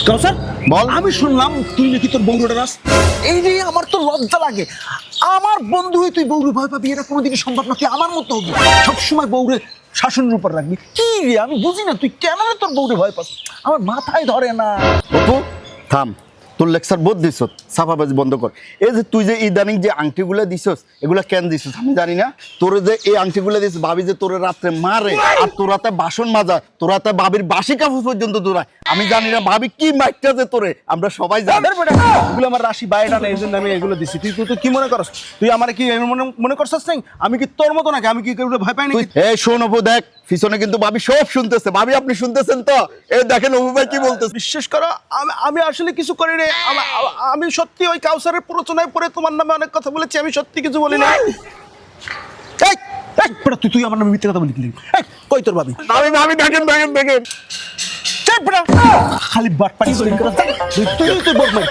কাউসার বল। আমি শুনলাম তুই নাকি তোর বউরে রাস। এই যে আমার তো লজ্জা লাগে, আমার বন্ধু হয়ে তুই বউরে ভয় পাবি, এটা কোনোদিনই সম্ভব না। তুই আমার মতো হবি, সবসময় বউরে শাসনের উপর রাখবি। কি রে আমি বুঝি না, তুই কেন রে তোর বউরে ভয় পাস? আমার মাথায় ধরে না। অপু থাম, তোর লেকচার বোধ দিস, সাফাবাজি বন্ধ কর। এই যে তুই যে ইদানিং যে আংটিগুলো দিছস, এগুলা কেন দিছস আমি জানি না। তোর যে এই আংটিগুলো দিস, ভাবি যে তোর রাত্রে মারে, আর তোর রাতে বাসন মাজা, তোর রাতে ভাবির বাসি কাপড় পর্যন্ত তোরা, আমি জানি না ভাবি কি মাইকটাছে তোরে, আমরা সবাই জানি। এগুলো আমার রাশি বাইরে না, এই জন্য আমি এগুলো দিছি। তুই তুই তুই কি মনে করস? তুই আমার কি মনে করছিস নাই? আমি কি তোর মতো নাকি? আমি কি কেউ ভয় পাই নাকি? এই শোন অপু, দেখ পিছনে কিন্তু ভাবি সব শুনতেছে। ভাবি আপনি শুনতেছেন তো? এই দেখেন অপু ভাই কি বলতেছে। বিশ্বাস করো, আমি আসলে কিছু করি নাই। আমি সত্যি ওই কাউসারের প্ররোচনায় পড়ে তোমার নামে অনেক কথা বলেছি। আমি সত্যি কিছু বলি না। এই, এই, বেটা, তুই আমার নামে মিথ্যে কথা বলি। এই, কই তোর ভাবি? আমি দেখেন দেখেন দেখেন চাপ বেটা, খালি বাটপাটি করে তুই তুই বদমাইশ,